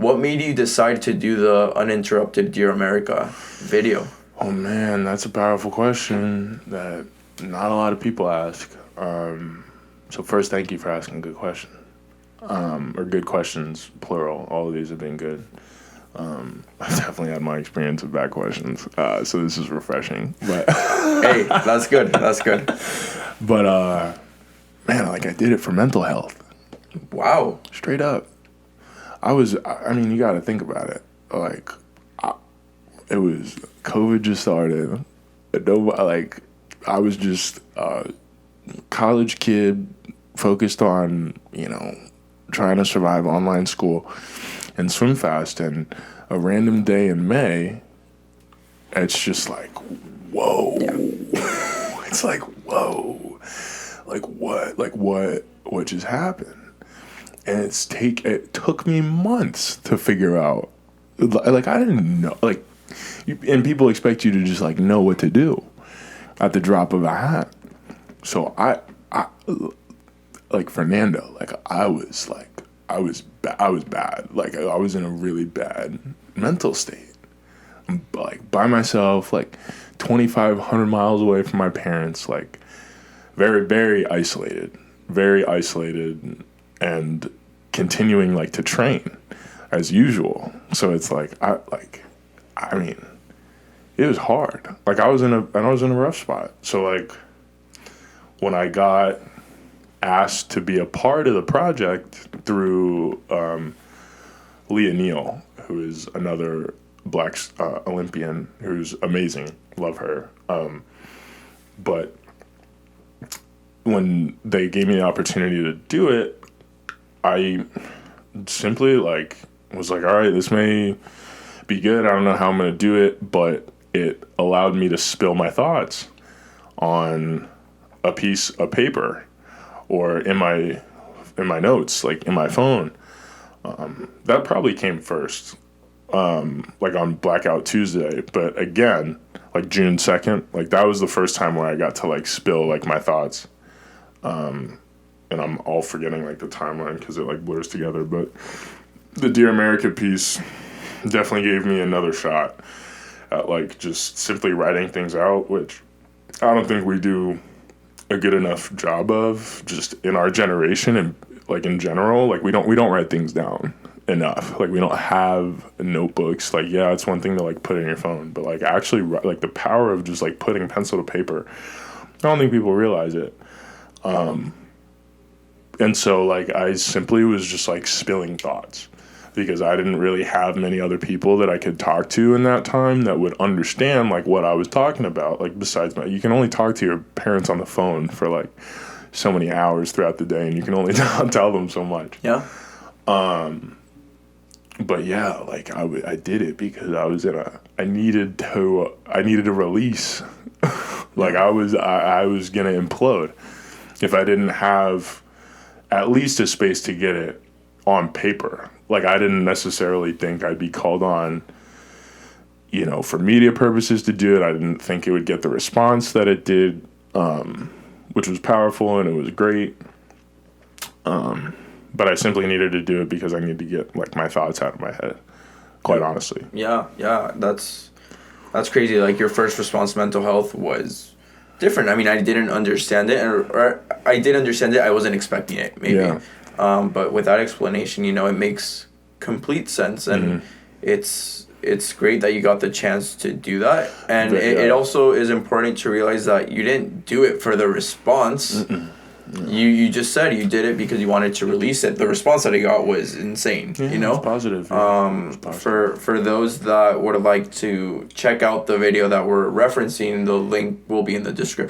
what made you decide to do the uninterrupted Dear America video? Oh man, that's a powerful question that not a lot of people ask. So first, thank you for asking a good question. Or good questions, plural. All of these have been good. I've definitely had my experience with bad questions, so this is refreshing. But Hey, that's good. That's good. But man, like I did it for mental health. Wow. Straight up. I mean, you got to think about it. Like, it was COVID just started. I was just a college kid focused on, trying to survive online school and swim fast. And a random day in May, it's just like, whoa. Yeah. It's like, whoa. Like, what? Like, what just happened? And it took me months to figure out. Like, I didn't know. Like, and people expect you to just, like, know what to do at the drop of a hat. So I like Fernando, like, I was bad. Like, I was in a really bad mental state. Like, by myself, like, 2,500 miles away from my parents, like, very, very isolated. Very isolated. And continuing, like, to train as usual. So it's like, I mean, it was hard. Like, I was in a rough spot. So, like, when I got asked to be a part of the project through Leah Neal, who is another Black Olympian who's amazing, love her. But when they gave me the opportunity to do it, I simply, like, was like, all right, this may be good. I don't know how I'm going to do it, but it allowed me to spill my thoughts on a piece of paper or in my notes, like in my phone. That probably came first, like on Blackout Tuesday. But again, like June 2nd, like that was the first time where I got to, like, spill, like, my thoughts. And I'm all forgetting, like, the timeline because it, like, blurs together. But the Dear America piece definitely gave me another shot at, like, just simply writing things out, which I don't think we do a good enough job of just in our generation and, like, in general. Like, we don't write things down enough. Like, we don't have notebooks. Like, yeah, it's one thing to, like, put in your phone, but, like, actually, like, the power of just, like, putting pencil to paper, I don't think people realize it. And so, like, I simply was just, like, spilling thoughts because I didn't really have many other people that I could talk to in that time that would understand, like, what I was talking about. Like, besides you can only talk to your parents on the phone for, like, so many hours throughout the day, and you can only tell them so much. Yeah. But yeah, like, I did it because I was I needed to release. Like, I was gonna implode if I didn't have at least a space to get it on paper. Like, I didn't necessarily think I'd be called on, for media purposes to do it. I didn't think it would get the response that it did, which was powerful and it was great. But I simply needed to do it because I needed to get, like, my thoughts out of my head, quite honestly. Yeah, that's crazy. Like, your first response to mental health was different. I mean, I didn't understand it, or I did understand it. I wasn't expecting it, maybe. Yeah. But with that explanation, it makes complete sense, and it's great that you got the chance to do that. And it also is important to realize that you didn't do it for the response. No. You just said you did it because you wanted to release it. The response that I got was insane. It's positive. Yeah. For those that would like to check out the video that we're referencing, the link will be in the description.